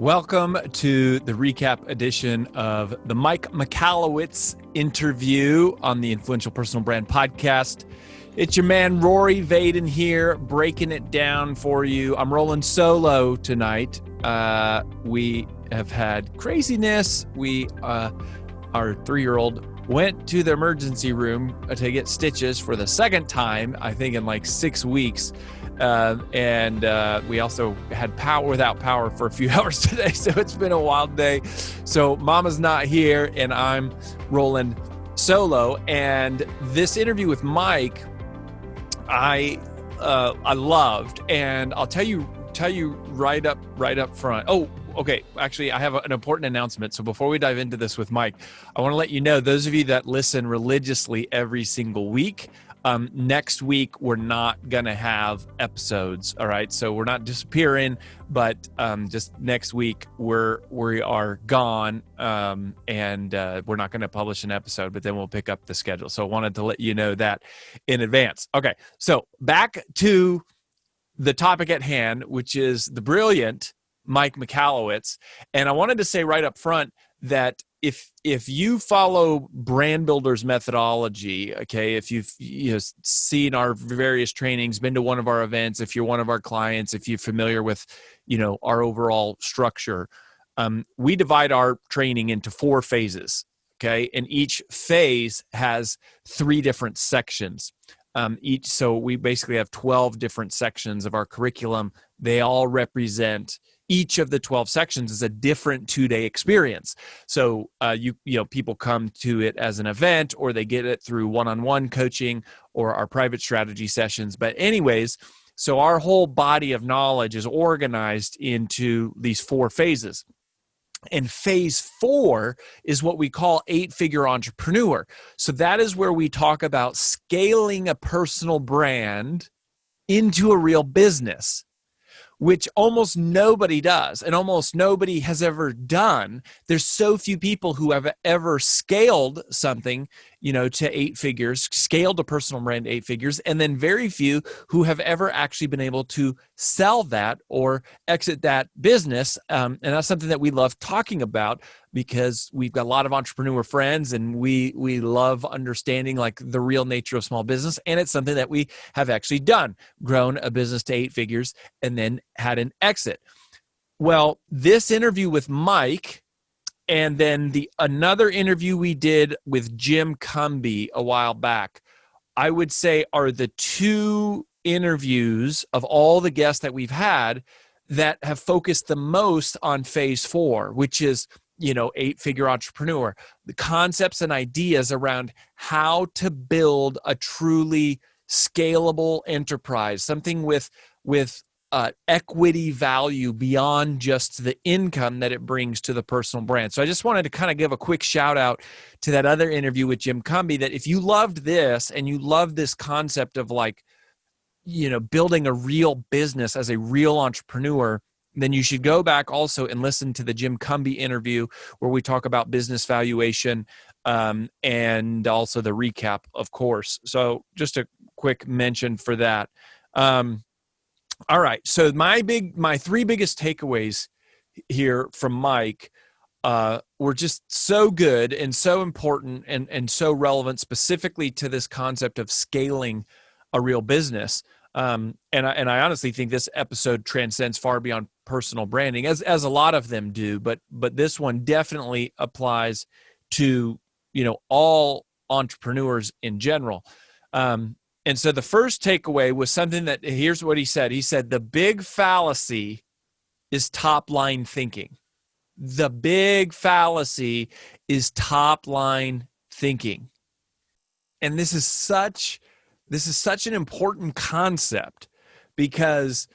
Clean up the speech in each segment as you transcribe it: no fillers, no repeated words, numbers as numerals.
Welcome to the recap edition of the Mike Michalowicz interview on the Influential Personal Brand Podcast. It's your man, Rory Vaden here, breaking it down for you. I'm rolling solo tonight. We have had craziness. Our 3-year-old went to the emergency room to get stitches for the second time, I think in like 6 weeks. And we also had power without power for a few hours today. So it's been a wild day. So mama's not here and I'm rolling solo. And this interview with Mike, I loved, and I'll tell you right up front. Oh, okay. Actually, I have an important announcement. So before we dive into this with Mike, I want to let you know, those of you that listen religiously every single week, next week, we're not going to have episodes. All right. So we're not disappearing, but just next week we are gone. And we're not going to publish an episode, but then we'll pick up the schedule. So I wanted to let you know that in advance. Okay. So back to the topic at hand, which is the brilliant Mike Michalowicz. And I wanted to say right up front that if you follow Brand Builder's methodology, okay, if you've seen our various trainings, been to one of our events, if you're one of our clients, if you're familiar with our overall structure, we divide our training into 4 phases, okay, and each phase has 3 different sections. So we basically have 12 different sections of our curriculum. They all represent, each of the 12 sections is a different 2-day experience. So people come to it as an event, or they get it through one-on-one coaching or our private strategy sessions. But anyways, so our whole body of knowledge is organized into these 4 phases. And phase 4 is what we call 8-figure entrepreneur. So that is where we talk about scaling a personal brand into a real business, which almost nobody does and almost nobody has ever done. There's so few people who have ever scaled something, to 8 figures, scaled a personal brand to 8 figures, and then very few who have ever actually been able to sell that or exit that business. And that's something that we love talking about because we've got a lot of entrepreneur friends and we love understanding like the real nature of small business. And it's something that we have actually done, grown a business to 8 figures and then had an exit. Well, this interview with Mike, and then another interview we did with Jim Cumby a while back, I would say are the 2 interviews of all the guests that we've had that have focused the most on phase 4, which is, 8-figure entrepreneur, the concepts and ideas around how to build a truly scalable enterprise, something with equity value beyond just the income that it brings to the personal brand. So I just wanted to kind of give a quick shout out to that other interview with Jim Cumby, that if you loved this and you love this concept of building a real business as a real entrepreneur, then you should go back also and listen to the Jim Cumby interview where we talk about business valuation and also the recap, of course. So just a quick mention for that. All right. So my 3 biggest takeaways here from Mike were just so good and so important and so relevant specifically to this concept of scaling a real business. And I honestly think this episode transcends far beyond personal branding, as a lot of them do, but this one definitely applies to, all entrepreneurs in general. And so the first takeaway was something that, here's what he said. He said, the big fallacy is top-line thinking. The big fallacy is top-line thinking. And this is such an important concept because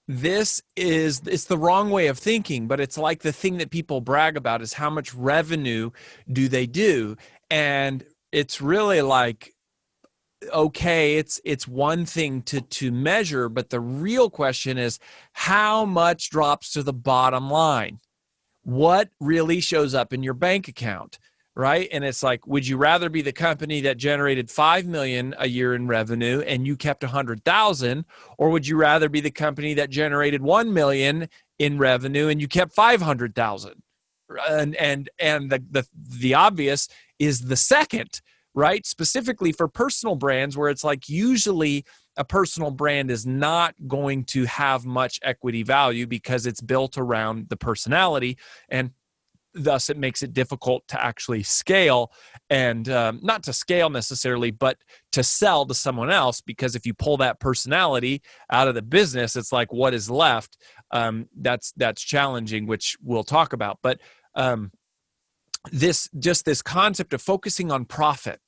it's the wrong way of thinking, but it's like the thing that people brag about is how much revenue do they do? And it's really like, okay, it's one thing to measure, but the real question is how much drops to the bottom line? What really shows up in your bank account, right? And it's like, would you rather be the company that generated 5 million a year in revenue and you kept 100,000, or would you rather be the company that generated 1 million in revenue and you kept 500,000. And the obvious is the second, right? Specifically for personal brands, where it's like usually a personal brand is not going to have much equity value because it's built around the personality, and thus it makes it difficult to actually scale, and not to scale necessarily, but to sell to someone else, because if you pull that personality out of the business, it's like, what is left? That's challenging, which we'll talk about. But this concept of focusing on profit,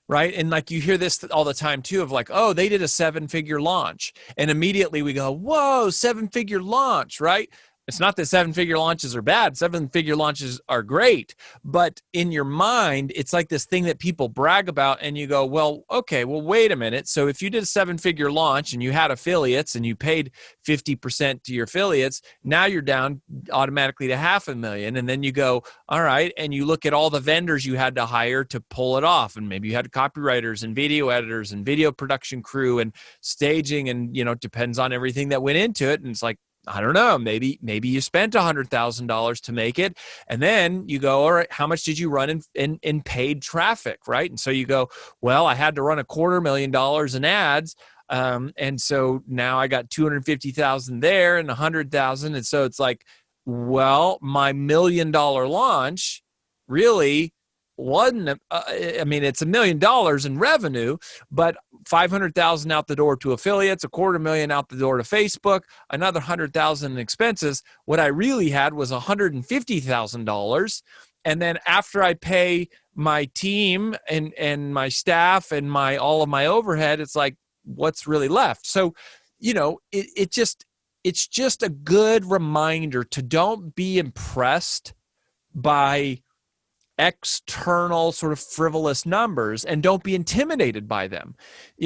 right? And like you hear this all the time too, of like, oh, they did a 7-figure launch, and immediately we go, whoa, 7-figure launch, right? It's not that 7-figure launches are bad. 7-figure launches are great. But in your mind, it's like this thing that people brag about, and you go, well, okay, well, wait a minute. So if you did a 7-figure launch and you had affiliates and you paid 50% to your affiliates, now you're down automatically to $500,000. And then you go, all right, and you look at all the vendors you had to hire to pull it off. And maybe you had copywriters and video editors and video production crew and staging, and, it depends on everything that went into it. And it's like, I don't know, maybe you spent $100,000 to make it. And then you go, all right, how much did you run in paid traffic, right? And so you go, well, I had to run $250,000 in ads. And so now I got 250,000 there and 100,000. And so it's like, well, my $1 million launch really wasn't, it's $1 million in revenue, but 500,000 out the door to affiliates, $250,000 out the door to Facebook, another 100,000 in expenses. What I really had was $150,000. And then after I pay my team and my staff and all of my overhead, it's like, what's really left? So, it's just a good reminder to don't be impressed by external sort of frivolous numbers, and don't be intimidated by them.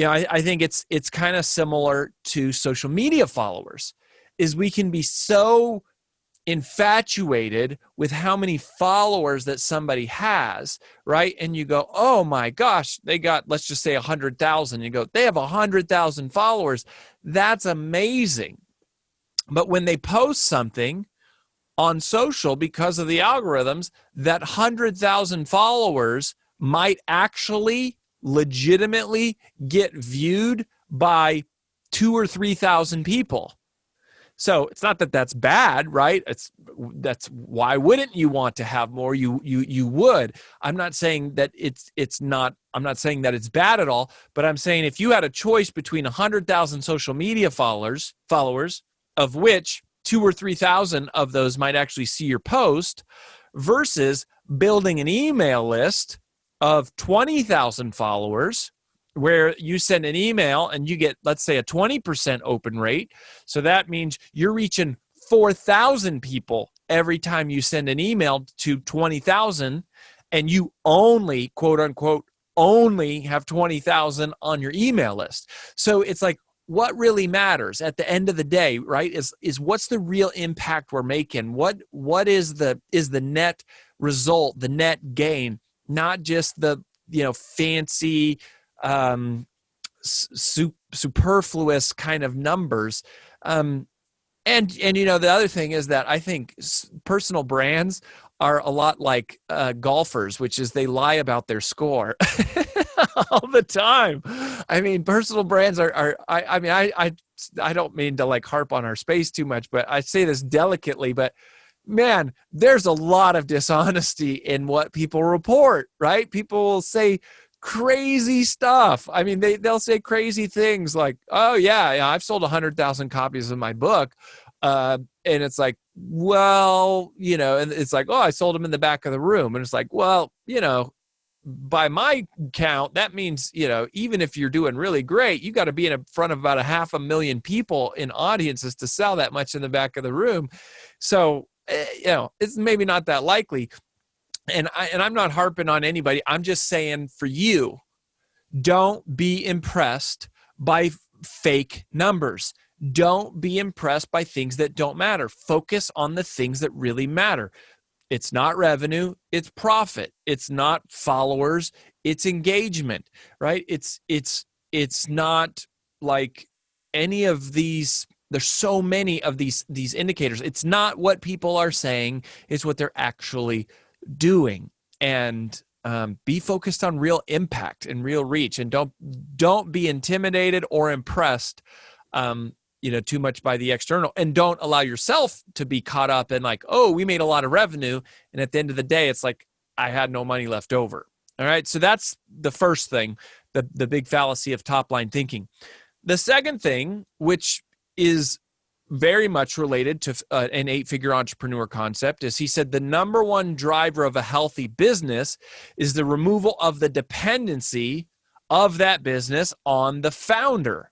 I think it's kind of similar to social media followers, is we can be so infatuated with how many followers that somebody has, right? And you go, oh my gosh, they got, let's just say 100,000. You go, they have 100,000 followers. That's amazing. But when they post something on social, because of the algorithms, that 100,000 followers might actually legitimately get viewed by 2,000 or 3,000 people. So it's not that that's bad, right? That's why wouldn't you want to have more? You would. I'm not saying that it's not. I'm not saying that it's bad at all. But I'm saying if you had a choice between 100,000 social media followers, of which 2,000 or 3,000 of those might actually see your post, versus building an email list of 20,000 followers, where you send an email and you get, let's say, a 20% open rate. So that means you're reaching 4,000 people every time you send an email to 20,000, and you only, quote unquote, only have 20,000 on your email list. So it's like, what really matters at the end of the day, right, is what's the real impact we're making? What is the net result, the net gain, not just the fancy superfluous kind of numbers. And the other thing is that I think personal brands are a lot like golfers, which is they lie about their score all the time. I mean, personal brands I don't mean to like harp on our space too much, but I say this delicately, but man, there's a lot of dishonesty in what people report, right? People will say crazy stuff. I mean, they'll say crazy things like, oh yeah, I've sold 100,000 copies of my book. And it's like, well, and it's like, oh, I sold them in the back of the room. And it's like, well, by my count, that means, even if you're doing really great, you got to be in front of about 500,000 people in audiences to sell that much in the back of the room. So, it's maybe not that likely. And I'm not harping on anybody. I'm just saying, for you, don't be impressed by fake numbers. Don't be impressed by things that don't matter. Focus on the things that really matter. It's not revenue, it's profit. It's not followers, it's engagement, right? It's not like any of these there's so many of these indicators. It's not what people are saying, it's what they're actually doing. And be focused on real impact and real reach, and don't be intimidated or impressed too much by the external, and don't allow yourself to be caught up in like, oh, we made a lot of revenue, and at the end of the day it's like I had no money left over. All right, so that's the first thing, the big fallacy of top line thinking. The second thing, which is very much related to an 8-figure entrepreneur concept, is he said the number one driver of a healthy business is the removal of the dependency of that business on the founder.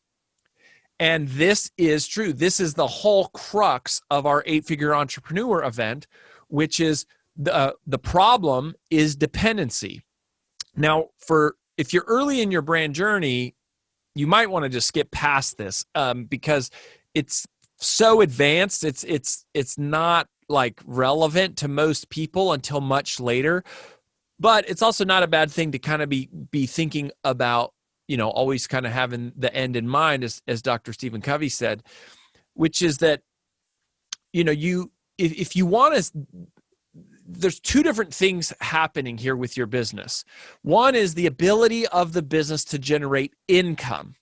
And this is true. This is the whole crux of our 8-figure entrepreneur event, which is the problem is dependency. Now, if you're early in your brand journey, you might want to just skip past this because it's so advanced. It's not like relevant to most people until much later. But it's also not a bad thing to kind of be thinking about, always kind of having the end in mind, as Dr. Stephen Covey said, which is that, if you want to, there's two different things happening here with your business. One is the ability of the business to generate income,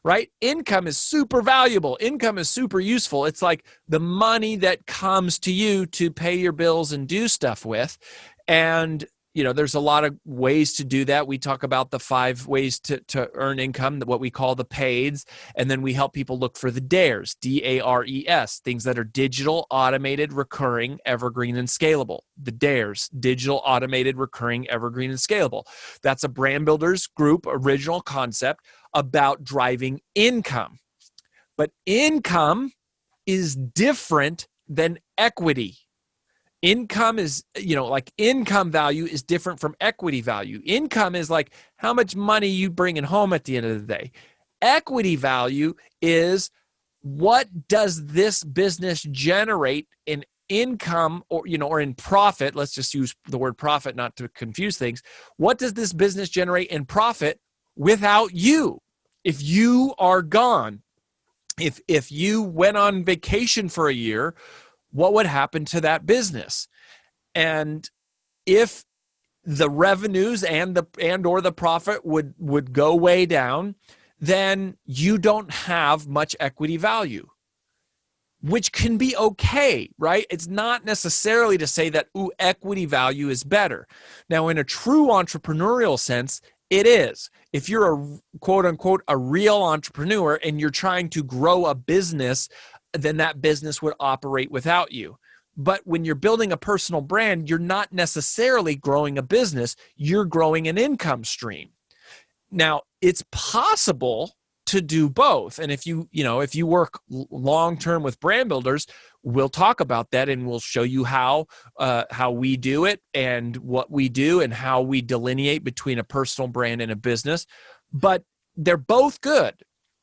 right? Income is super valuable. Income is super useful. It's like the money that comes to you to pay your bills and do stuff with. And there's a lot of ways to do that. We talk about the 5 ways to earn income, what we call the PAIDs, and then we help people look for the DARES, DARES, things that are digital, automated, recurring, evergreen, and scalable. The DARES, digital, automated, recurring, evergreen, and scalable. That's a Brand Builders Group original concept about driving income. But income is different than equity. Income is, like income value is different from equity value. Income is like how much money you bringing home at the end of the day. Equity value is what does this business generate in income or in profit. Let's just use the word profit not to confuse things. What does this business generate in profit without you? If you are gone, if you went on vacation for a year, what would happen to that business? And if the revenues and or the profit would go way down, then you don't have much equity value, which can be okay, right? It's not necessarily to say that, equity value is better. Now, in a true entrepreneurial sense, it is. If you're a quote unquote a real entrepreneur and you're trying to grow a business, then that business would operate without you. But when you're building a personal brand, you're not necessarily growing a business, you're growing an income stream. Now, it's possible to do both. And if you work long-term with brand builders, we'll talk about that and we'll show you how we do it and what we do and how we delineate between a personal brand and a business. But they're both good.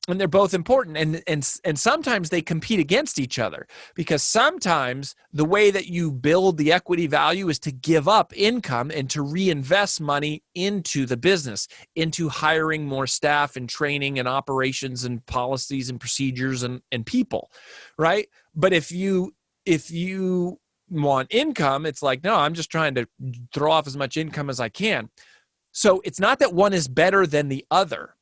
And they're both important, and sometimes they compete against each other, because sometimes the way that you build the equity value is to give up income and to reinvest money into the business, into hiring more staff and training and operations and policies and procedures and people, right? But if you want income, it's like, no, I'm just trying to throw off as much income as I can. So it's not that one is better than the other.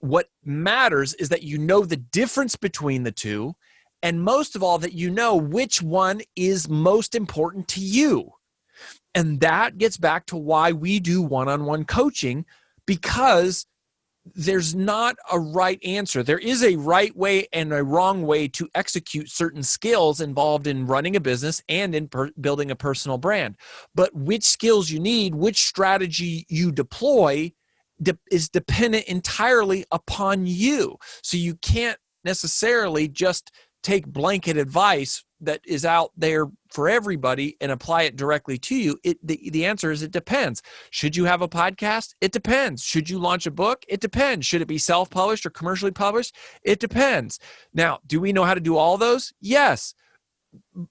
What matters is that you know the difference between the two, and most of all, that you know which one is most important to you. And that gets back to why we do one-on-one coaching, because there's not a right answer. There is a right way and a wrong way to execute certain skills involved in running a business and in building a personal brand. But which skills you need, which strategy you deploy, is dependent entirely upon you. So you can't necessarily just take blanket advice that is out there for everybody and apply it directly to you. The answer is it depends. Should you have a podcast? It depends. Should you launch a book? It depends. Should it be self-published or commercially published? It depends. Now, do we know how to do all those? Yes.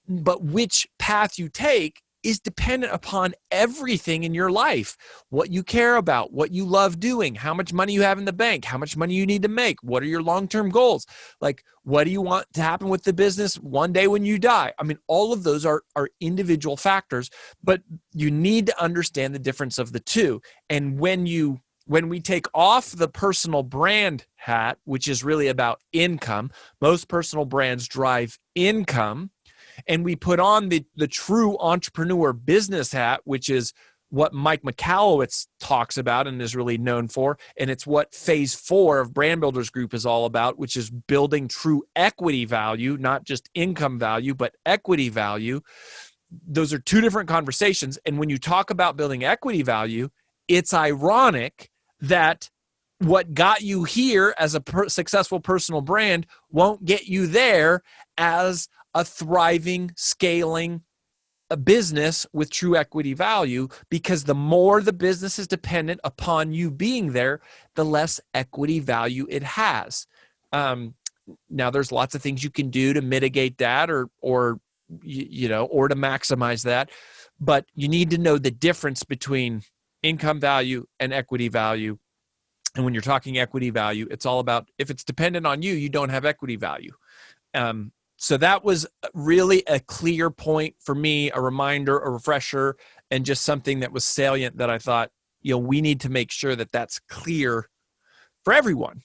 But which path you take is dependent upon everything in your life. What you care about, what you love doing, how much money you have in the bank, how much money you need to make, what are your long-term goals? Like, what do you want to happen with the business one day when you die? I mean, all of those are individual factors, but you need to understand the difference of the two. And when we take off the personal brand hat, which is really about income, most personal brands drive income, and we put on the true entrepreneur business hat, which is what Mike Michalowicz talks about and is really known for, and it's what phase 4 of Brand Builders Group is all about, which is building true equity value, not just income value, but equity value. Those are two different conversations. And when you talk about building equity value, it's ironic that what got you here as a successful personal brand won't get you there as a thriving, scaling a business with true equity value, because the more the business is dependent upon you being there, the less equity value it has. Now, there's lots of things you can do to mitigate that or to maximize that, but you need to know the difference between income value and equity value. And when you're talking equity value, it's all about, if it's dependent on you, you don't have equity value. So that was really a clear point for me, a reminder, a refresher, and just something that was salient that I thought, we need to make sure that that's clear for everyone,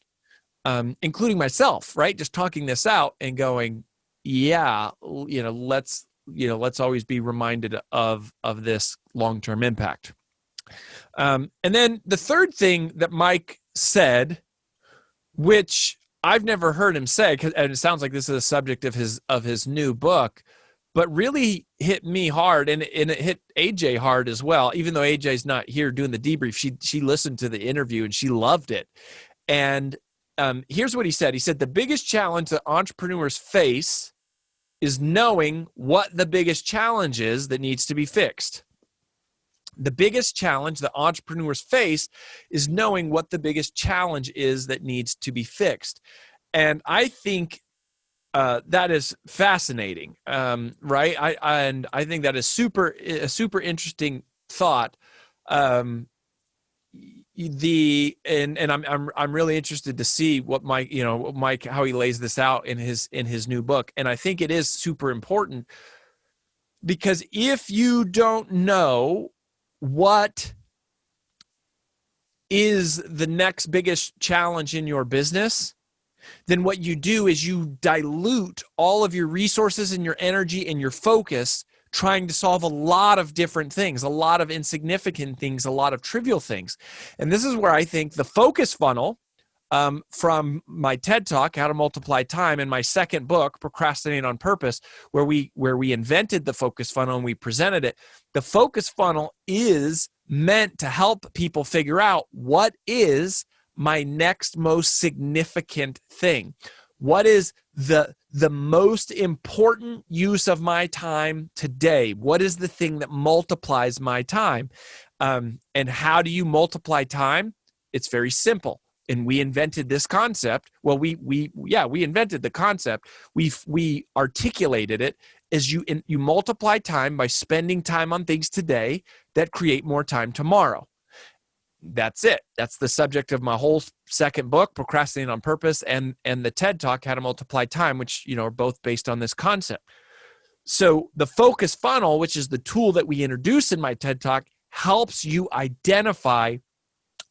including myself, right? Just talking this out and going, let's always be reminded of this long-term impact. And then the third thing that Mike said, which I've never heard him say, and it sounds like this is a subject of his new book, but really hit me hard, and it hit AJ hard as well. Even though AJ's not here doing the debrief, she listened to the interview and she loved it. And here's what he said. He said, the biggest challenge that entrepreneurs face is knowing what the biggest challenge is that needs to be fixed. The biggest challenge that entrepreneurs face is knowing what the biggest challenge is that needs to be fixed. And I think that is fascinating, right? I think that is a super interesting thought. I'm really interested to see what Mike, how he lays this out in his new book. And I think it is super important, because if you don't know what is the next biggest challenge in your business, then what you do is you dilute all of your resources and your energy and your focus trying to solve a lot of different things, a lot of insignificant things, a lot of trivial things. And this is where I think the focus funnel from my TED Talk, How to Multiply Time, and my second book, Procrastinating on Purpose, where we invented the focus funnel and we presented it. The focus funnel is meant to help people figure out, what is my next most significant thing? What is the most important use of my time today? What is the thing that multiplies my time? And how do you multiply time? It's very simple. And we invented this concept. Well, we invented the concept. We articulated it as you multiply time by spending time on things today that create more time tomorrow. That's it. That's the subject of my whole second book, Procrastinating on Purpose, and the TED Talk, How to Multiply Time, which are both based on this concept. So the focus funnel, which is the tool that we introduced in my TED Talk, helps you identify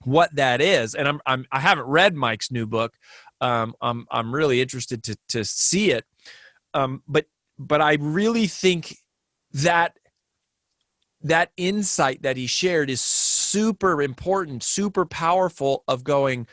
what that is. And I haven't read Mike's new book. I'm really interested to see it. But I really think that insight that he shared is super important, super powerful, of going,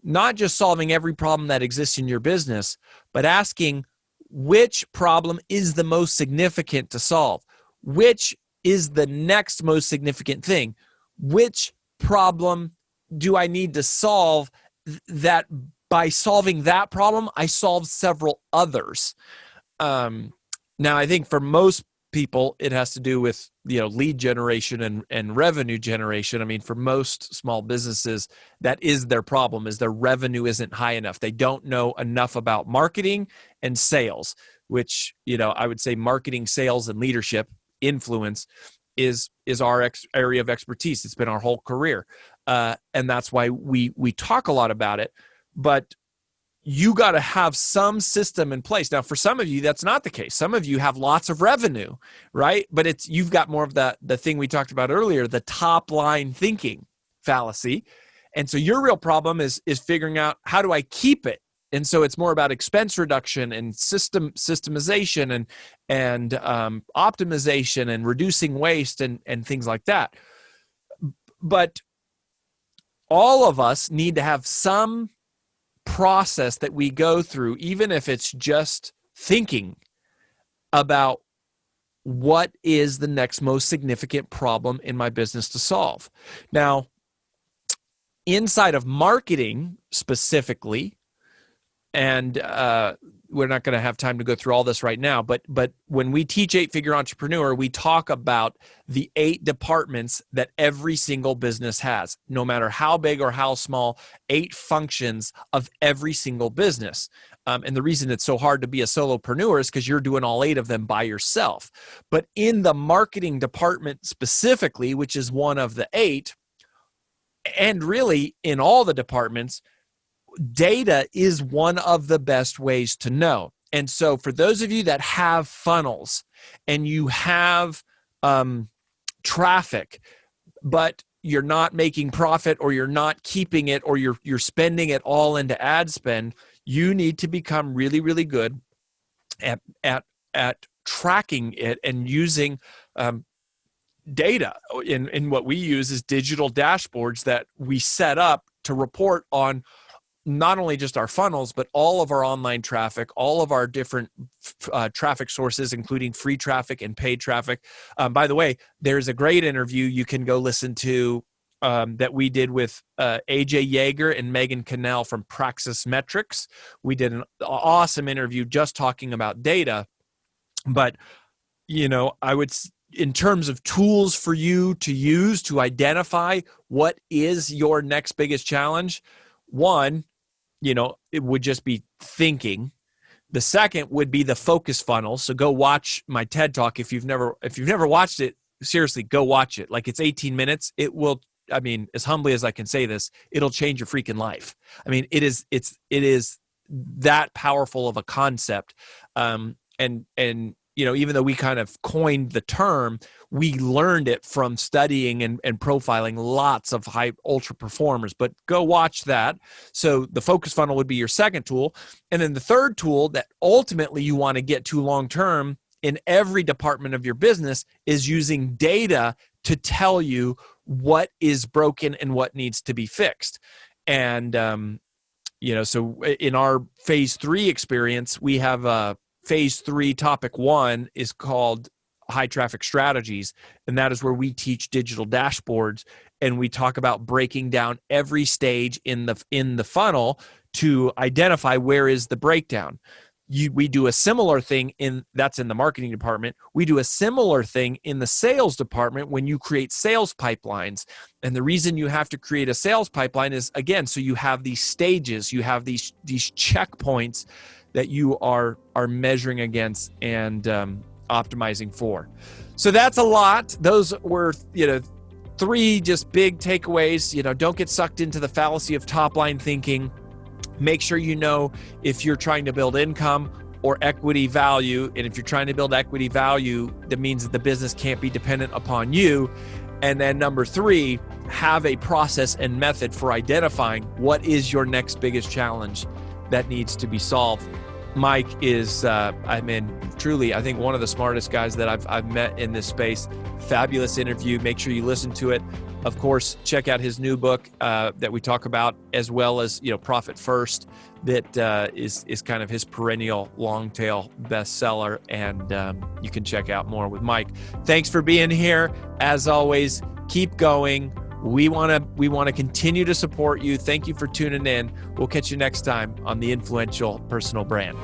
not just solving every problem that exists in your business, but asking, which problem is the most significant to solve? Which is the next most significant thing? Which problem do I need to solve that by solving that problem, I solve several others? Now, I think for most people, it has to do with lead generation and revenue generation. I mean, for most small businesses, that is their problem, is their revenue isn't high enough. They don't know enough about marketing and sales, which I would say marketing, sales, and leadership, influence, is our area of expertise. It's been our whole career. And that's why we talk a lot about it. But you got to have some system in place. Now, for some of you, that's not the case. Some of you have lots of revenue, right? But you've got more of the thing we talked about earlier, the top line thinking fallacy. And so your real problem is figuring out, how do I keep it? And so it's more about expense reduction and systemization and optimization and reducing waste and things like that. But all of us need to have some process that we go through, even if it's just thinking about what is the next most significant problem in my business to solve. Now, inside of marketing specifically, and we're not going to have time to go through all this right now, but when we teach 8-Figure Entrepreneur, we talk about the 8 departments that every single business has, no matter how big or how small, 8 functions of every single business. And the reason it's so hard to be a solopreneur is because you're doing all 8 of them by yourself. But in the marketing department specifically, which is one of the 8, and really in all the departments, data is one of the best ways to know. And so for those of you that have funnels and you have traffic, but you're not making profit, or you're not keeping it, or you're spending it all into ad spend, you need to become really, really good at tracking it and using data. In what we use is digital dashboards that we set up to report on not only just our funnels, but all of our online traffic, all of our different traffic sources, including free traffic and paid traffic. By the way, there's a great interview you can go listen to that we did with AJ Yeager and Megan Cannell from Praxis Metrics. We did an awesome interview just talking about data. But, I would, in terms of tools for you to use to identify what is your next biggest challenge, one, it would just be thinking. The second would be the focus funnel. So go watch my TED Talk. If you've never watched it, seriously, go watch it. Like, it's 18 minutes. It will, as humbly as I can say this, it'll change your freaking life. It is that powerful of a concept. Even though we kind of coined the term, we learned it from studying and profiling lots of high ultra performers. But go watch that. So the focus funnel would be your second tool. And then the third tool that ultimately you want to get to long term in every department of your business is using data to tell you what is broken and what needs to be fixed. And, so in our phase 3 experience, we have phase 3 topic 1 is called high traffic strategies. And that is where we teach digital dashboards, and we talk about breaking down every stage in the funnel to identify where is the breakdown. We do a similar thing that's in the marketing department. We do a similar thing in the sales department when you create sales pipelines. And the reason you have to create a sales pipeline is, again, so you have these stages, you have these checkpoints that you are measuring against and optimizing for. So that's a lot. Those were 3 just big takeaways. Don't get sucked into the fallacy of top line thinking. Make sure you know if you're trying to build income or equity value. And if you're trying to build equity value, that means that the business can't be dependent upon you. And then number 3, have a process and method for identifying what is your next biggest challenge that needs to be solved. Mike is, truly, I think one of the smartest guys that I've met in this space. Fabulous interview. Make sure you listen to it. Of course, check out his new book that we talk about, as well as Profit First, that is kind of his perennial long tail bestseller, and you can check out more with Mike. Thanks for being here. As always, keep going. We want to continue to support you. Thank you for tuning in. We'll catch you next time on The Influential Personal Brand.